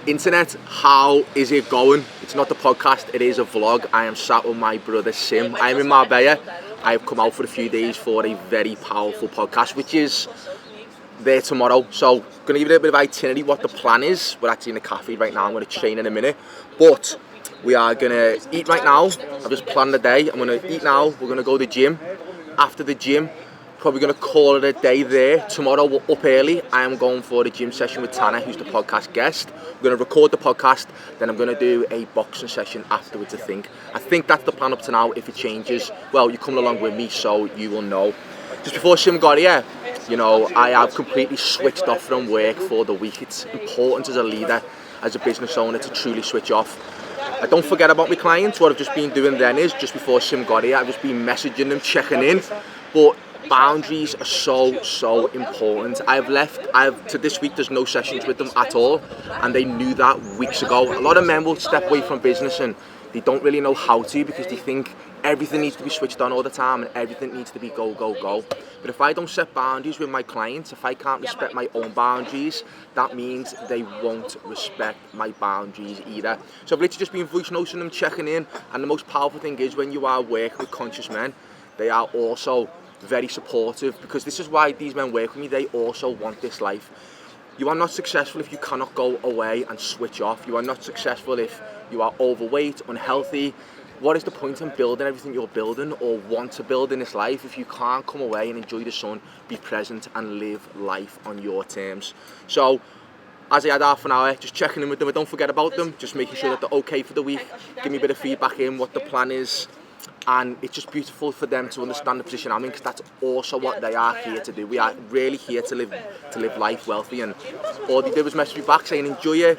Internet, how is it going? It's not the podcast, it is a vlog. I am sat with my brother Sim. I'm in Marbella. I've come out for a few days for a very powerful podcast, which is there tomorrow. So, going to give you a bit of itinerary, what the plan is. We're actually in a cafe right now. I'm going to train in a minute. But we are going to eat right now. I've just planned the day. I'm going to eat now. We're going to go to the gym. After the gym, probably going to call it a day there. Tomorrow we're up early. I am going for the gym session with Tana, who's the podcast guest. We're going to record the podcast, then I'm going to do a boxing session afterwards, I think that's the plan up to now. If it changes, well, you're coming along with me, so you will know. Just before Sim got here, you know, I have completely switched off from work for the week. It's important as a leader, as a business owner, to truly switch off. I don't forget about my clients. What I've just been doing then is, just before Sim got here, I've just been messaging them, checking in, but boundaries are so important. To this week there's no sessions with them at all, and they knew that weeks ago. A lot of men will step away from business and they don't really know how to, because they think everything needs to be switched on all the time and everything needs to be go. But if I don't set boundaries with my clients, if I can't respect my own boundaries, that means they won't respect my boundaries either. So I've literally just been voice noting them, checking in, and the most powerful thing is, when you are working with conscious men, they are also very supportive, because this is why these men work with me. They also want this life. You are not successful if you cannot go away and switch off. You are not successful if you are overweight, unhealthy. What is the point in building everything you're building or want to build in this life if you can't come away and enjoy the sun, be present and live life on your terms? So as I had half an hour, just checking in with them. I don't forget about them, just making sure that they're okay for the week. Give me a bit of feedback in what the plan is. And it's just beautiful for them to understand the position I'm in, because that's also what they are here to do. We are really here to live life wealthy, and all they did was message me back saying enjoy it.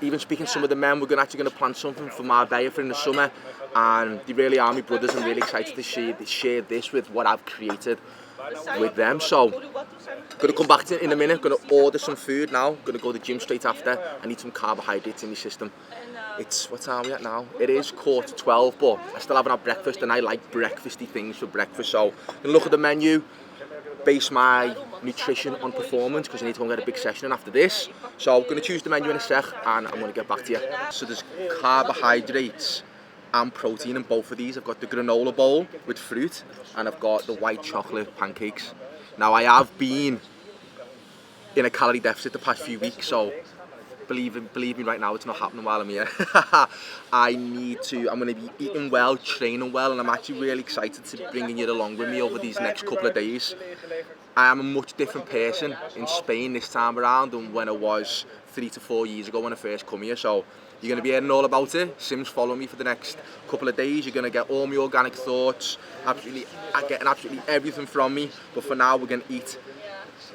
Even speaking to some of the men, we're actually going to plan something for Marbella for in the summer, and they really are my brothers. I'm really excited to share this with what I've created with them. So going to come back in a minute, going to order some food now, going to go to the gym straight after. I need some carbohydrates in my system. It's, what time are we at now? It is 11:15, but I still haven't had breakfast, and I like breakfasty things for breakfast. So I'm going to look at the menu, base my nutrition on performance, because I need to go and get a big session in after this. So I'm going to choose the menu in a sec, and I'm going to get back to you. So there's carbohydrates and protein in both of these. I've got the granola bowl with fruit, and I've got the white chocolate pancakes. Now I have been in a calorie deficit the past few weeks, so believe me right now, it's not happening while I'm here. I'm going to be eating well, training well, and I'm actually really excited to bring you along with me over these next couple of days. I am a much different person in Spain this time around than when I was 3 to 4 years ago when I first come here. So you're going to be hearing all about it. Sim's following me for the next couple of days. You're going to get all my organic thoughts, getting absolutely everything from me. But for now, we're going to eat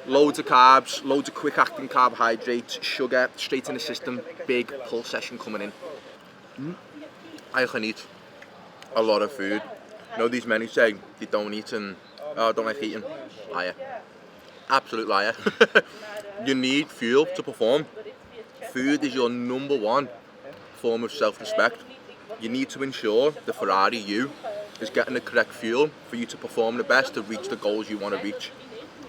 loads of carbs, loads of quick acting carbohydrates, sugar, straight in the system. Big pull session coming in. I can eat a lot of food. You know, these men who say they don't eat and don't like eating. Liar. Absolute liar. You need fuel to perform. Food is your number one form of self-respect. You need to ensure the Ferrari you is getting the correct fuel for you to perform the best, to reach the goals you want to reach.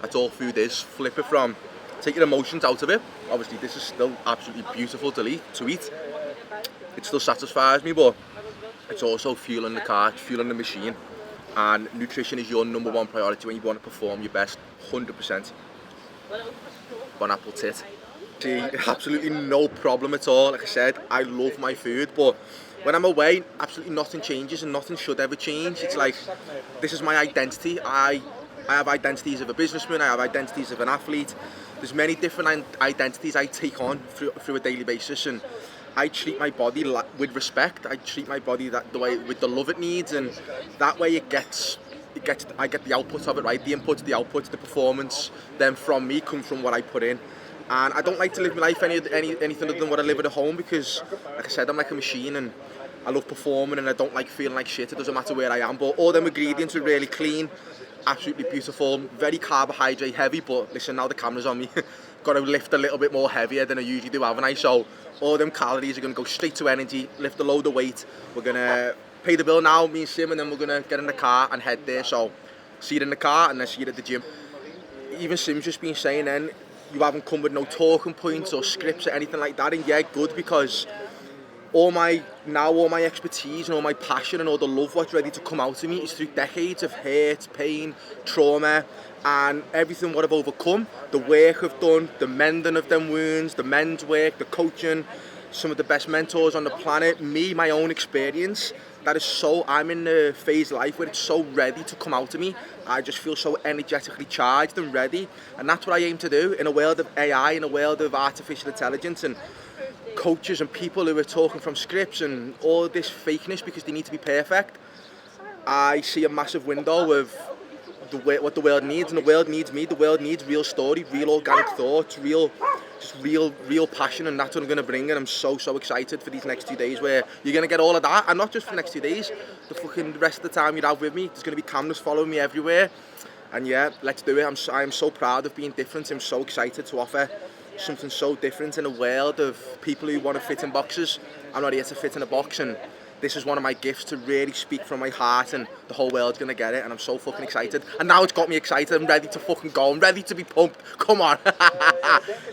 That's all food is. Flip it from, take your emotions out of it. Obviously this is still absolutely beautiful to eat. It still satisfies me, but it's also fueling the car, it's fueling the machine. And nutrition is your number one priority when you want to perform your best, 100%. Bon apple tit. See, absolutely no problem at all. Like I said, I love my food, but when I'm away, absolutely nothing changes, and nothing should ever change. It's like, this is my identity. I have identities of a businessman, I have identities of an athlete. There's many different identities I take on through a daily basis, and I treat my body with respect. I treat my body the way, with the love it needs, and that way I get the output of it, right? The input, the output, the performance, then from me comes from what I put in. And I don't like to live my life anything other than what I live at home, because, like I said, I'm like a machine, and I love performing, and I don't like feeling like shit. It doesn't matter where I am, but all them ingredients are really clean, absolutely beautiful, very carbohydrate heavy. But listen, now the camera's on me, got to lift a little bit more heavier than I usually do, haven't I? So all them calories are going to go straight to energy, lift a load of weight. We're going to pay the bill now, me and Sim, and then we're going to get in the car and head there. So see you in the car, and then see you at the gym. Even Sim's just been saying then, you haven't come with no talking points or scripts or anything like that, and yeah, good, because all my expertise and all my passion and all the love what's ready to come out of me is through decades of hurt, pain, trauma, and everything what I've overcome, the work I've done, the mending of them wounds, the men's work, the coaching, some of the best mentors on the planet, me, my own experience. That is so, I'm in the phase of life where it's so ready to come out of me. I just feel so energetically charged and ready, and that's what I aim to do in a world of AI, in a world of artificial intelligence, and coaches and people who are talking from scripts and all this fakeness because they need to be perfect. I see a massive window of what the world needs, and the world needs me. The world needs real story, real organic thoughts, real passion, and that's what I'm going to bring. And I'm so excited for these next 2 days where you're going to get all of that, and not just for the next 2 days, the rest of the time you're out with me. There's going to be cameras following me everywhere, and yeah, let's do it. I am so proud of being different. I'm so excited to offer something so different in a world of people who want to fit in boxes. I'm not here to fit in a box, and this is one of my gifts, to really speak from my heart, and the whole world's gonna get it, and I'm so fucking excited. And now it's got me excited. I'm ready to fucking go. I'm ready to be pumped. Come on.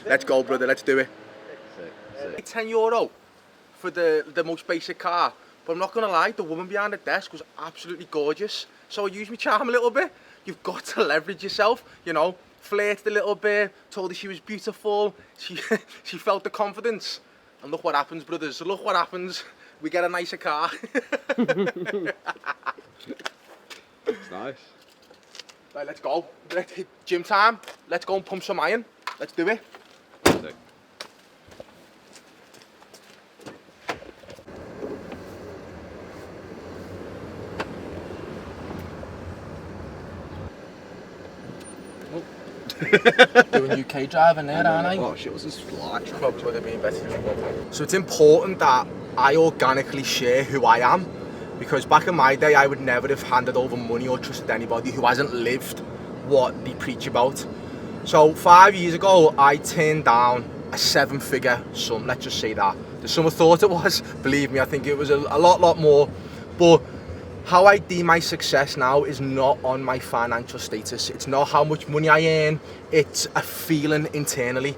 Let's go, brother. Let's do it. €10 for the most basic car, but I'm not gonna lie, the woman behind the desk was absolutely gorgeous. So I used my charm a little bit. You've got to leverage yourself, you know. Flirted a little bit, told her she was beautiful. She felt the confidence, and look what happens, brothers. Look what happens. We get a nicer car. It's nice. Right, let's go. Gym time. Let's go and pump some iron. Let's do it. Sick. Doing UK driving there, aren't I? Oh shit, was this flat? Probably would have been better. So it's important that I organically share who I am, because back in my day I would never have handed over money or trusted anybody who hasn't lived what they preach about. So 5 years ago I turned down a 7-figure sum, let's just say that. The sum I thought it was, believe me, I think it was a lot more. But how I deem my success now is not on my financial status. It's not how much money I earn, it's a feeling internally.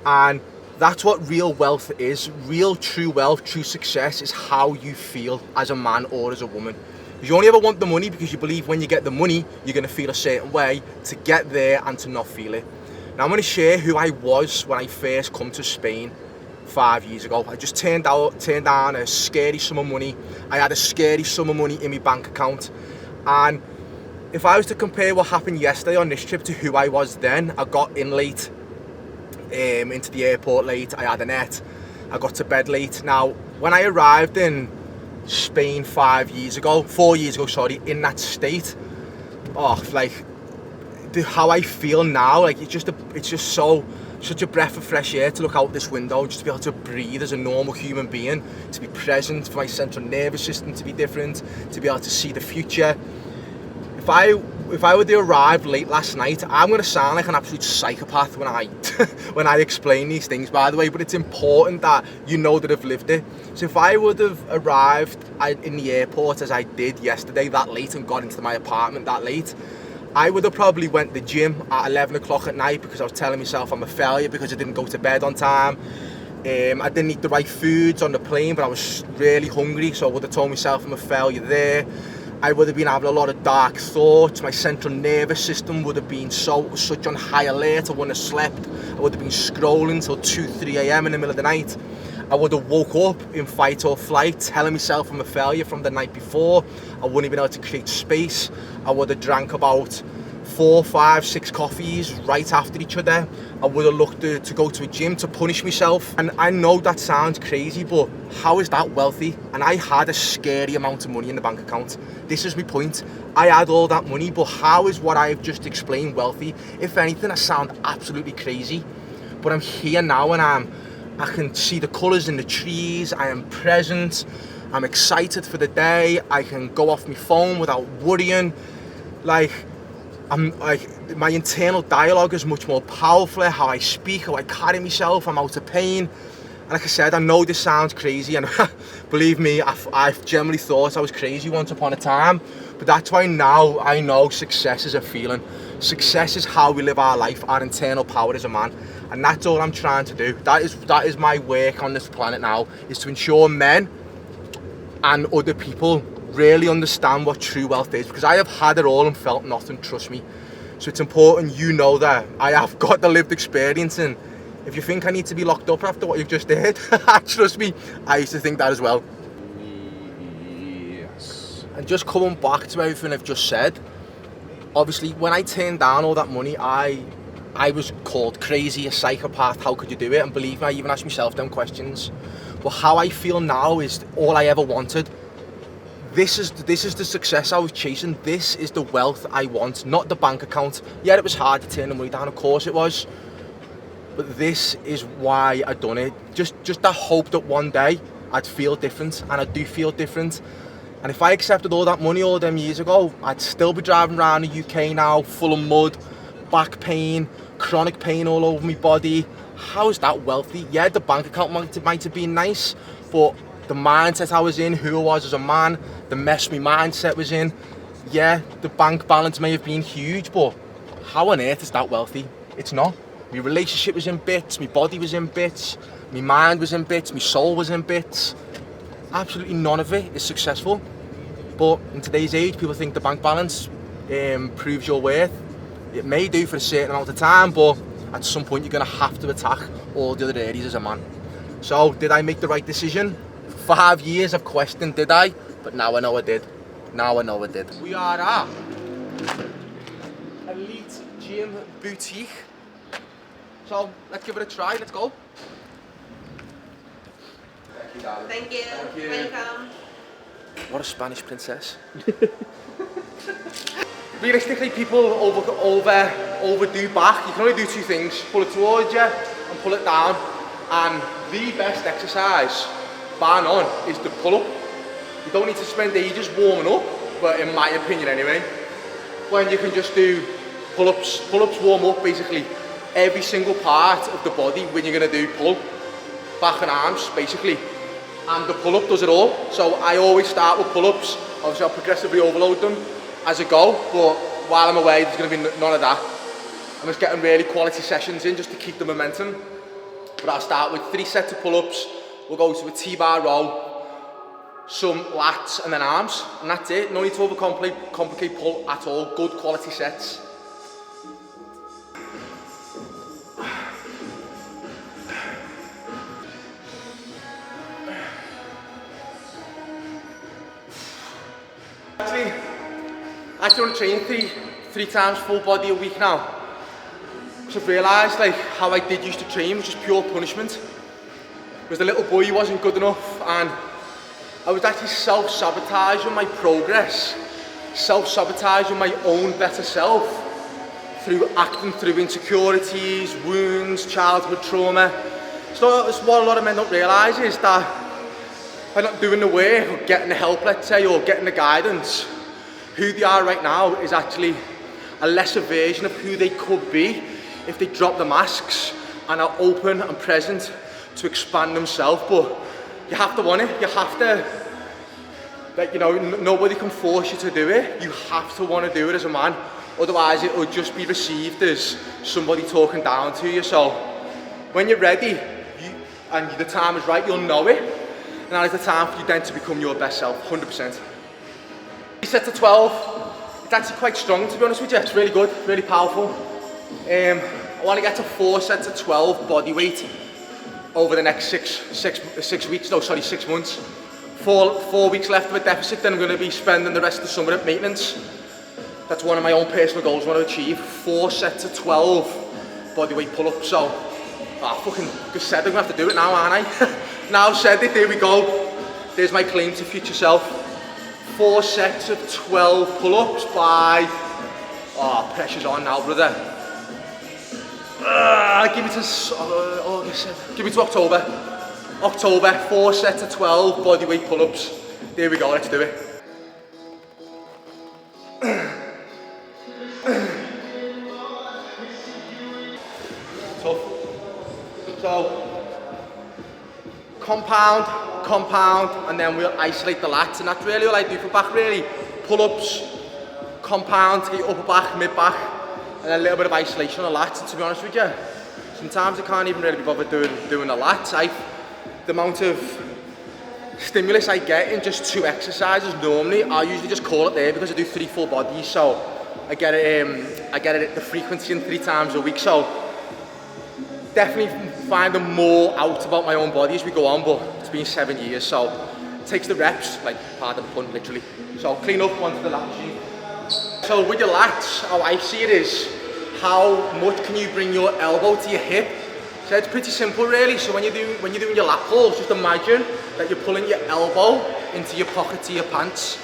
And that's what real wealth is. Real true wealth, true success is how you feel as a man or as a woman. You only ever want the money because you believe when you get the money, you're gonna feel a certain way, to get there and to not feel it. Now I'm gonna share who I was when I first come to Spain 5 years ago. I just turned down a scary sum of money. I had a scary sum of money in my bank account, and if I was to compare what happened yesterday on this trip to who I was then, I got in late, into the airport late, I had a net, I got to bed late. Now when I arrived in Spain 4 years ago, sorry, in that state, oh, like how I feel now, like it's just such a breath of fresh air to look out this window, just to be able to breathe as a normal human being, to be present, for my central nervous system to be different, to be able to see the future. If I were to arrive late last night, I'm going to sound like an absolute psychopath when I explain these things, by the way, but it's important that you know that I've lived it. So if I would have arrived in the airport as I did yesterday that late and got into my apartment that late, I would have probably went to the gym at 11 o'clock at night because I was telling myself I'm a failure because I didn't go to bed on time. I didn't eat the right foods on the plane, but I was really hungry, so I would have told myself I'm a failure there. I would have been having a lot of dark thoughts. My central nervous system would have been such on high alert. I wouldn't have slept. I would have been scrolling till 2-3 a.m. in the middle of the night. I would have woke up in fight or flight, telling myself I'm a failure from the night before. I wouldn't have been able to create space. I would have drank about 4, 5, 6 coffees right after each other. I would have looked to go to a gym to punish myself. And I know that sounds crazy, but how is that wealthy? And I had a scary amount of money in the bank account. This is my point. I had all that money, but how is what I've just explained wealthy? If anything, I sound absolutely crazy. But I'm here now, and I can see the colours in the trees. I am present. I'm excited for the day. I can go off my phone without worrying. My internal dialogue is much more powerful. How I speak, how I carry myself. I'm out of pain. And like I said, I know this sounds crazy, and believe me, I've generally thought I was crazy once upon a time. But that's why now I know success is a feeling. Success is how we live our life, our internal power as a man. And that's all I'm trying to do. That is my work on this planet now, is to ensure men and other people really understand what true wealth is, because I have had it all and felt nothing, trust me. So it's important you know that I have got the lived experience, and if you think I need to be locked up after what you've just heard, trust me, I used to think that as well. Yes. And just coming back to everything I've just said, obviously when I turned down all that money, I was called crazy, a psychopath, how could you do it? And believe me, I even asked myself them questions. But how I feel now is all I ever wanted. This is the success I was chasing. This is the wealth I want, not the bank account. Yeah, it was hard to turn the money down, of course it was. But this is why I done it. Just that hope that one day I'd feel different, and I do feel different. And if I accepted all that money all them years ago, I'd still be driving around the UK now, full of mud, back pain, chronic pain all over my body. How is that wealthy? Yeah, the bank account might have been nice, but the mindset I was in, who I was as a man, the mess my mindset was in, yeah, the bank balance may have been huge, but how on earth is that wealthy? It's not. My relationship was in bits, my body was in bits, my mind was in bits, my soul was in bits. Absolutely none of it is successful. But in today's age, people think the bank balance proves your worth. It may do for a certain amount of time, but at some point you're going to have to attack all the other areas as a man. So did I make the right decision? For 5 years I've questioned, did I? But now I know I did. Now I know I did. We are at Elite Gym Boutique. So let's give it a try, let's go. Thank you, darling. Thank you. Thank you. Welcome. What a Spanish princess. Realistically, people overdo back. You can only do two things: pull it towards you and pull it down. And the best exercise, bar none, is the pull-up. You don't need to spend ages warming up, but in my opinion anyway, when you can just do pull-ups. Pull-ups warm up basically every single part of the body when you're going to do pull. Back and arms, basically. And the pull-up does it all. So I always start with pull-ups. Obviously I'll progressively overload them as I go, but while I'm away there's going to be none of that. I'm just getting really quality sessions in just to keep the momentum. But I'll start with 3 sets of pull-ups. We'll go to a T-bar row, some lats and then arms, and that's it. No need to overcomplicate pull at all. Good quality sets. I actually want to train three times full body a week now. So I've realised like how I did used to train was just pure punishment. Because the little boy he wasn't good enough, and I was actually self-sabotaging my progress, self-sabotaging my own better self through acting through insecurities, wounds, childhood trauma. So that's what a lot of men don't realise, is that by not doing the work or getting the help, let's say, or getting the guidance, who they are right now is actually a lesser version of who they could be if they drop the masks and are open and present to expand themselves. But you have to want it. You have to, like, you know, nobody can force you to do it. You have to want to do it as a man. Otherwise it will just be received as somebody talking down to you. So when you're ready and the time is right, you'll know it. And now is the time for you then to become your best self, 100%. Set to 12, it's actually quite strong, to be honest with you. It's really good, really powerful. I want to get to 4 sets of 12 body weight over the next 6 months. 4 weeks left of a deficit, then I'm going to be spending the rest of the summer at maintenance. That's one of my own personal goals I want to achieve. 4 sets of 12 bodyweight pull-ups. So, fucking just said I'm going to have to do it now, aren't I? Now I've said it, there we go. There's my claim to future self. 4 sets of 12 pull-ups by... Oh, pressure's on now, brother. Give me to August. Give me to October. October, 4 sets of 12 bodyweight pull-ups. There we go, let's do it. Tough. So, compound, and then we'll isolate the lats, and that's really all I do for back, really. Pull-ups, compound to get your upper back, mid back, and then a little bit of isolation on the lats, to be honest with you. sometimes I can't even really be bothered doing the lats. The amount of stimulus I get in just 2 exercises normally, I usually just call it there because I do 3 full bodies, so I get it at the frequency in 3 times a week. So definitely finding more out about my own body as we go on, but it's been 7 years, so it takes the reps, like part of the pun, literally. So clean up onto the lat machine. So with your lats, how I see it is, how much can you bring your elbow to your hip? So it's pretty simple really. So when you're doing your lat pulls, just imagine that you're pulling your elbow into your pocket to your pants.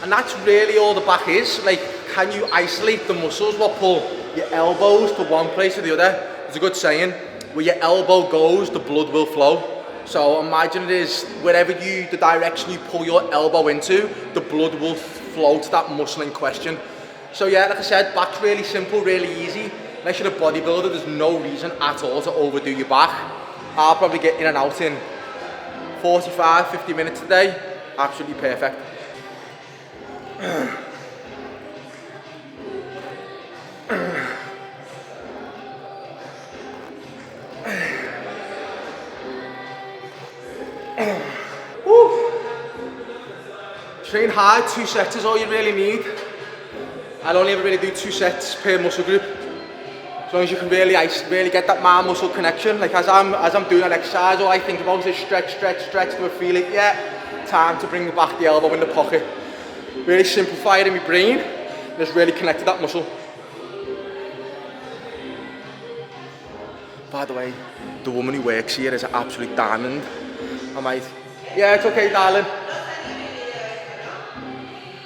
And that's really all the back is. Like, can you isolate the muscles what pull your elbows to one place or the other? There's a good saying, where your elbow goes, the blood will flow. So imagine it is wherever the direction you pull your elbow into, the blood will flow to that muscle in question. So yeah, like I said, back's really simple, really easy. Unless you're a bodybuilder, there's no reason at all to overdo your back. I'll probably get in and out in 45, 50 minutes a day. Absolutely perfect. Train hard, 2 sets is all you really need. I'll only ever really do 2 sets per muscle group. As long as you can really get that mind-muscle connection. Like as I'm doing an exercise, all I think about is stretch, stretch, stretch. Do I feel it? Yeah. Time to bring back the elbow in the pocket. Really simplify it in my brain. Just really connect to that muscle. By the way, the woman who works here is an absolute diamond. Yeah, it's okay, darling.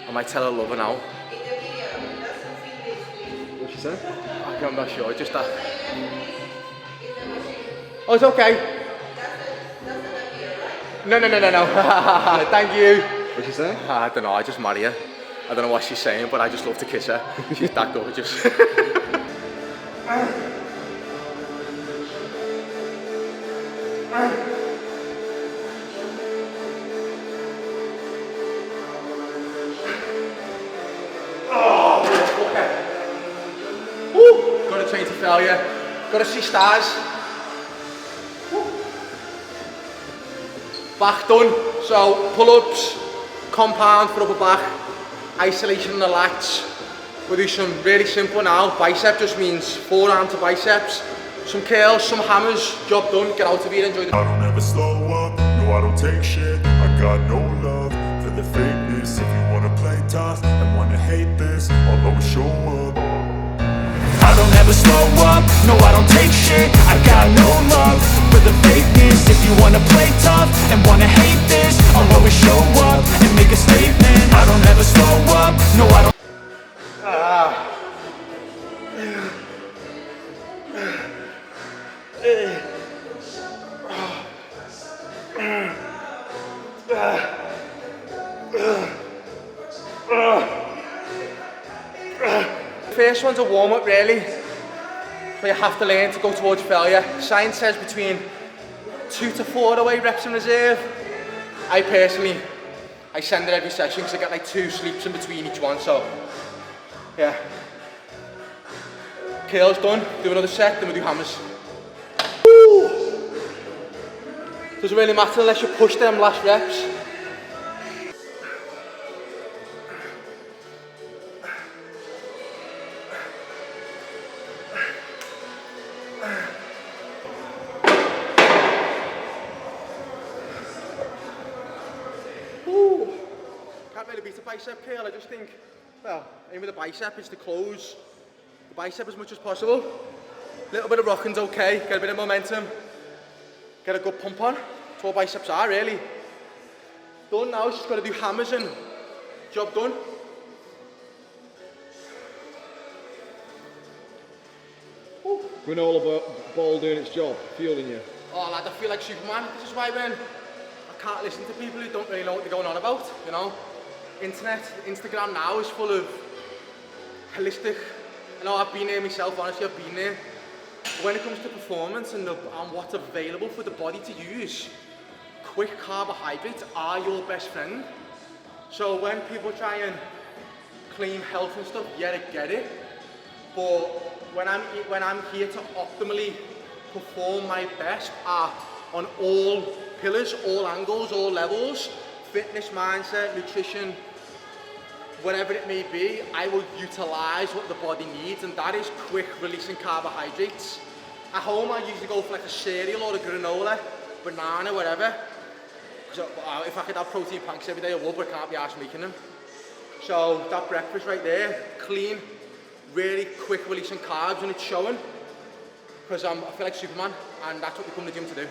I might tell her I love her now. What's she saying? I'm not sure, just that. Oh, it's okay. No. Thank you. What'd she say? I don't know, I just marry her. I don't know what she's saying, but I just love to kiss her. She's that gorgeous. Gotta train to failure. Gotta see stars. Back done. So pull-ups, compound for upper back, isolation on the lats. We'll do some really simple now. Bicep just means forearm to biceps. Some curls, some hammers. Job done. Get out of here. Enjoy the. I don't ever slow up. No, I don't take shit. I got no love for the fakeness. If you wanna play tough and wanna hate this, I'll always show up. I don't ever slow up, no I don't take shit. I got no love for the fakeness. If you wanna play tough and wanna hate this, I'll always show up and make a statement. I don't ever slow up, no I don't. First one's a warm-up really, but you have to learn to go towards failure. Science says between 2 to 4 away reps in reserve. I personally send it every session because I get like 2 sleeps in between each one, so yeah. Curls done, do another set, then we do hammers. Woo! Doesn't really matter unless you push them last reps. Can't really beat a bicep curl. I just think, well, aim with the bicep is to close the bicep as much as possible. A little bit of rocking's okay, get a bit of momentum, get a good pump on. That's all biceps are really. Done now, it's just got to do hammers and job done. When all about ball doing its job, fueling you. Oh lad, I feel like Superman. This is why when I can't listen to people who don't really know what they're going on about, you know. Instagram now is full of holistic. I know I've been there myself, honestly I've been there. But when it comes to performance and what's available for the body to use, quick carbohydrates are your best friend. So when people try and claim health and stuff, yeah, I get it. But when I'm here to optimally perform my best on all pillars, all angles, all levels, fitness, mindset, nutrition, whatever it may be, I will utilise what the body needs, and that is quick releasing carbohydrates. At home, I usually go for like a cereal or a granola, banana, whatever. So, if I could have protein pancakes every day, I would, but I can't be arsed making them. So that breakfast right there, clean, really quick releasing carbs, and it's showing. Because I feel like Superman, and that's what we come to the gym to do.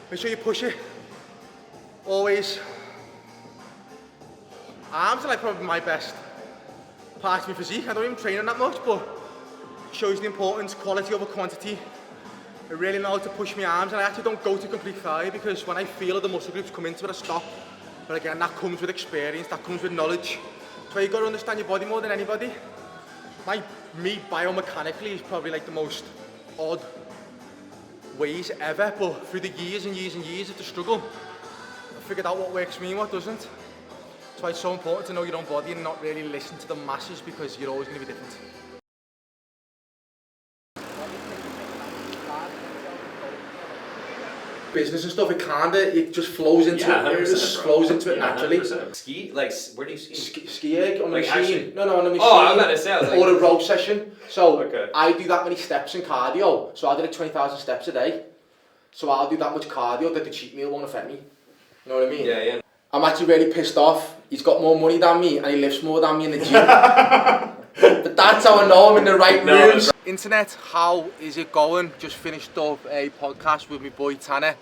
Make sure you push it. Always. Arms are like probably my best part of my physique. I don't even train on that much, but it shows the importance, quality over quantity. I really know how to push my arms, and I actually don't go to complete failure, because when I feel the muscle groups come into it, I stop. But again, that comes with experience, that comes with knowledge. So you've got to understand your body more than anybody. Me biomechanically is probably like the most odd ways ever, but through the years and years and years of the struggle, I figured out what works for me and what doesn't. That's why it's so important to know your own body and not really listen to the masses, because you're always going to be different. Business and stuff, it just flows into it. It just flows into it naturally. 100%. Ski? Like, where do you ski? Skiing on a Like machine. actually? No, on a machine. Oh, I was about to say, I was like, or a row session. So Okay. I do that many steps in cardio. So I do like 20,000 steps a day. So I'll do that much cardio that the cheat meal won't affect me. You know what I mean? Yeah, yeah. I'm actually really pissed off. He's got more money than me and he lifts more than me in the gym. But that's how I know I'm in the right rooms. Internet, how is it going? Just finished up a podcast with my boy Tanner.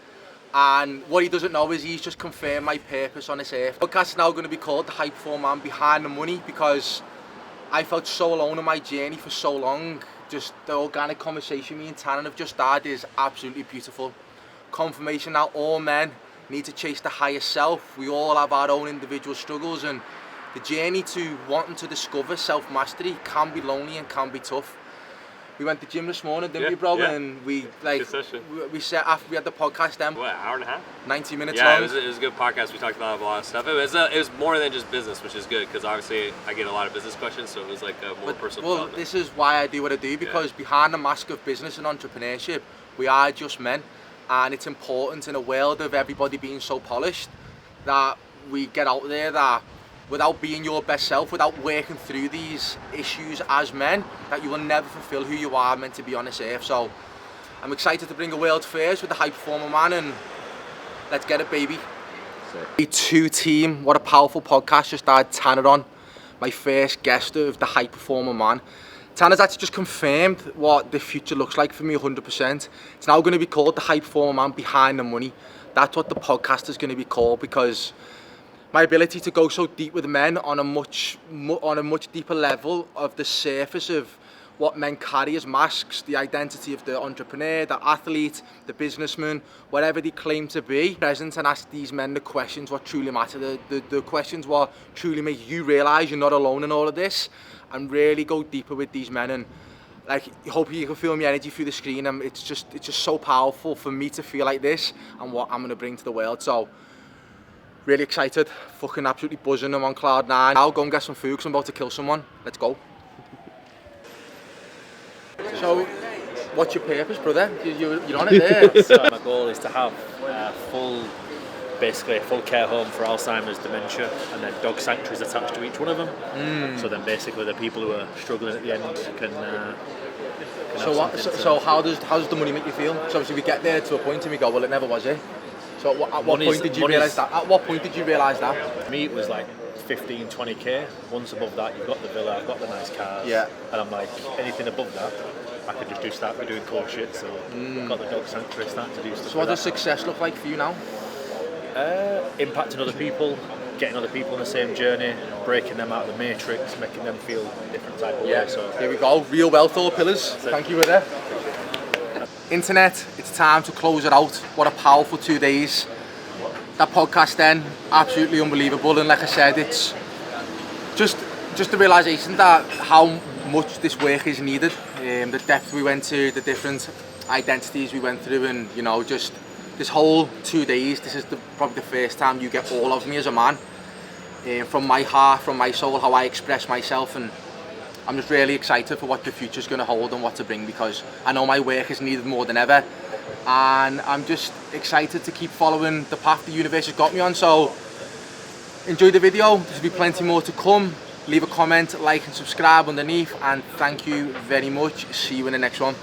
And what he doesn't know is he's just confirmed my purpose on this earth. The podcast is now going to be called The High Performer Man Behind the Money, because I felt so alone in my journey for so long. Just the organic conversation me and Tanner have just had is absolutely beautiful. Confirmation that all men need to chase the higher self. We all have our own individual struggles, and the journey to wanting to discover self-mastery can be lonely and can be tough. We went to the gym this morning, didn't we, bro? Yeah. And we like Good we set after we had the podcast then. What, an hour and a half? 90 minutes Yeah, long. it was a good podcast. We talked about a lot of stuff. It was more than just business, which is good, because obviously I get a lot of business questions, so it was like a more personal Well, development. this is why I do what I do, because behind the mask of business and entrepreneurship, we are just men, and it's important in a world of everybody being so polished that we get out there that without being your best self, without working through these issues as men, that you will never fulfill who you are meant to be on this earth. So I'm excited to bring a world first with the High Performer Man, and let's get it, baby. A2 team, what a powerful podcast. Just had Tanner on, my first guest of the High Performer Man. Tanner's actually just confirmed what the future looks like for me 100%. It's now going to be called The High Performer Man Behind the Money. That's what the podcast is going to be called, because my ability to go so deep with men on a much deeper level of the surface of what men carry as masks, the identity of the entrepreneur, the athlete, the businessman, whatever they claim to be, present and ask these men the questions what truly matter, the questions what truly make you realise you're not alone in all of this, and really go deeper with these men. And like, hope you can feel my energy through the screen, and it's just so powerful for me to feel like this and what I'm going to bring to the world. So really excited, fucking absolutely buzzing. I'm on cloud 9. I'll go and get some food because I'm about to kill someone. Let's go. So, what's your purpose, brother? You're on it there. So my goal is to have basically a full care home for Alzheimer's, dementia, and then dog sanctuaries attached to each one of them. So then basically the people who are struggling at the end can So how does the money make you feel? So obviously we get there to a point and we go, well, it never was it. So at what point did you realise that? At what point did you realise that? For me, it was like 15, 20k. Once above that, you've got the villa, I've got the nice cars. Yeah. And I'm like, anything above that, I could just start doing cool shit. So I've got the dog sanctuary, start to do stuff. So what does success look like for you now? Impacting other people, getting other people on the same journey, breaking them out of the matrix, making them feel a different type of way. So here we go. Real wealth, all pillars. Thank you, brother. Internet, it's time to close it out. What a powerful 2 days. that podcast then, absolutely unbelievable, and like I said, it's just the realisation that how much this work is needed, the depth we went to, the different identities we went through, and you know, just this whole 2 days, this is probably the first time you get all of me as a man, from my heart, from my soul, how I express myself, and I'm just really excited for what the future's going to hold and what to bring, because I know my work is needed more than ever, and I'm just excited to keep following the path the universe has got me on. So enjoy the video, there'll be plenty more to come. Leave a comment, like and subscribe underneath, and thank you very much. See you in the next one.